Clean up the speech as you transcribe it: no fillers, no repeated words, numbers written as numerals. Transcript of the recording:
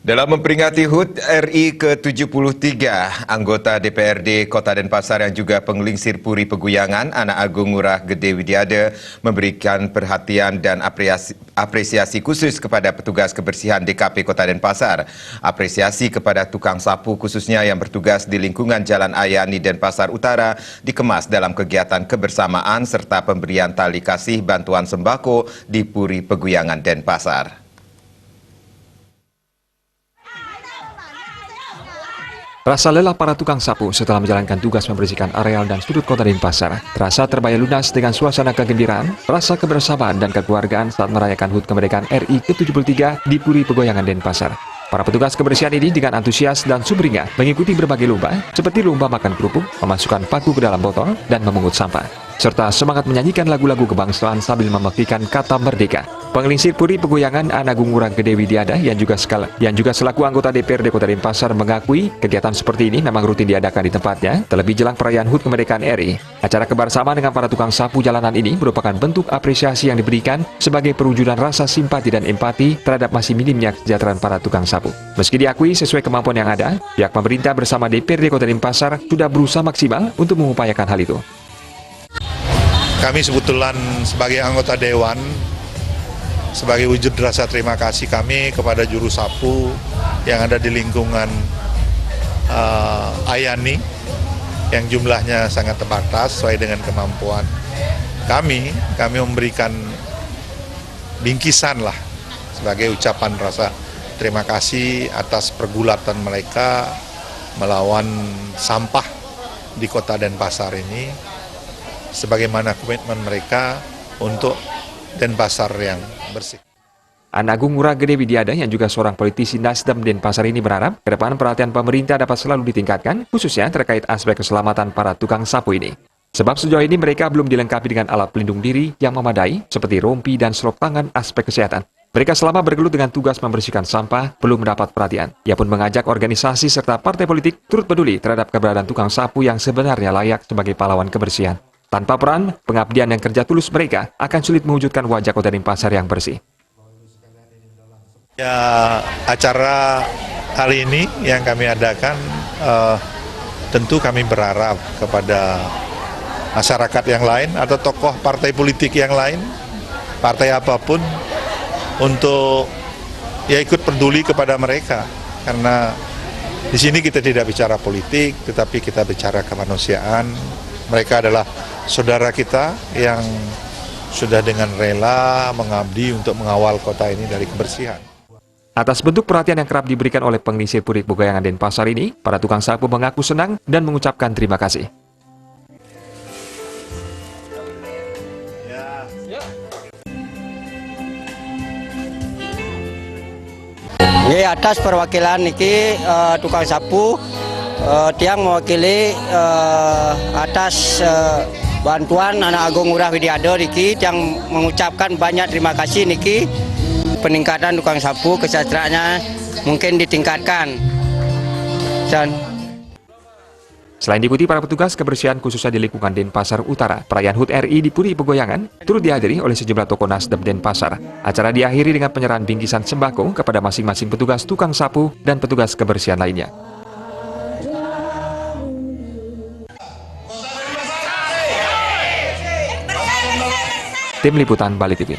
Dalam memperingati HUT RI ke-73, anggota DPRD Kota Denpasar yang juga penggelingsir Puri Peguyangan, Anak Agung Ngurah Gede Widiada, memberikan perhatian dan apresiasi khusus kepada petugas kebersihan DKP Kota Denpasar. Apresiasi kepada tukang sapu khususnya yang bertugas di lingkungan Jalan Ayani Denpasar Utara dikemas dalam kegiatan kebersamaan serta pemberian tali kasih bantuan sembako di Puri Peguyangan Denpasar. Rasa lelah para tukang sapu setelah menjalankan tugas membersihkan areal dan sudut kota Denpasar terasa terbayar lunas dengan suasana kegembiraan, rasa kebersamaan dan kekeluargaan saat merayakan HUT kemerdekaan RI ke-73 di Puri Peguyangan Denpasar. Para petugas kebersihan ini dengan antusias dan sumringah mengikuti berbagai lomba seperti lomba makan kerupuk, memasukkan paku ke dalam botol, dan memungut sampah, serta semangat menyanyikan lagu-lagu kebangsaan sambil membuktikan kata merdeka. Penggelingsir Puri Peguyangan Anak Agung Ngurah Gede Widiada yang juga selaku anggota DPRD Kota Denpasar mengakui kegiatan seperti ini memang rutin diadakan di tempatnya, terlebih jelang perayaan HUT kemerdekaan RI. Acara kebersamaan dengan para tukang sapu jalanan ini merupakan bentuk apresiasi yang diberikan sebagai perwujudan rasa simpati dan empati terhadap masih minimnya kesejahteraan para tukang sapu. Meski diakui sesuai kemampuan yang ada, pihak pemerintah bersama DPRD Kota Denpasar sudah berusaha maksimal untuk mengupayakan hal itu. Kami sebetulnya sebagai anggota Dewan, sebagai wujud rasa terima kasih kami kepada juru sapu yang ada di lingkungan Ayani yang jumlahnya sangat terbatas sesuai dengan kemampuan kami memberikan bingkisan lah sebagai ucapan rasa terima kasih atas pergulatan mereka melawan sampah di Kota Denpasar ini, sebagaimana komitmen mereka untuk Denpasar yang bersih. Anak Agung Ngurah Gede Widiada yang juga seorang politisi Nasdem Denpasar ini berharap ke depan perhatian pemerintah dapat selalu ditingkatkan, khususnya terkait aspek keselamatan para tukang sapu ini. Sebab sejauh ini mereka belum dilengkapi dengan alat pelindung diri yang memadai seperti rompi dan selop tangan aspek kesehatan. Mereka selama bergelut dengan tugas membersihkan sampah belum mendapat perhatian. Ia pun mengajak organisasi serta partai politik turut peduli terhadap keberadaan tukang sapu yang sebenarnya layak sebagai pahlawan kebersihan. Tanpa peran, pengabdian dan kerja tulus mereka akan sulit mewujudkan wajah Kota Denpasar yang bersih. Ya, acara hari ini yang kami adakan, tentu kami berharap kepada masyarakat yang lain atau tokoh partai politik yang lain, partai apapun, untuk ya ikut peduli kepada mereka. Karena di sini kita tidak bicara politik, tetapi kita bicara kemanusiaan. Mereka adalah saudara kita yang sudah dengan rela mengabdi untuk mengawal kota ini dari kebersihan. Atas bentuk perhatian yang kerap diberikan oleh penggelingsir Puri Peguyangan Denpasar ini, para tukang sapu mengaku senang dan mengucapkan terima kasih. Atas perwakilan niki tukang sapu tiang mewakili atas bantuan Anak Agung Ngurah Widiada niki yang mengucapkan banyak terima kasih niki. Peningkatan tukang sapu kesejahteraannya mungkin ditingkatkan. Selain diikuti para petugas kebersihan khususnya di lingkungan Denpasar Utara, perayaan HUT RI di Puri Peguyangan turut dihadiri oleh sejumlah tokoh Nasdem Denpasar. Acara diakhiri dengan penyerahan bingkisan sembako kepada masing-masing petugas tukang sapu dan petugas kebersihan lainnya. Tim Liputan Bali TV.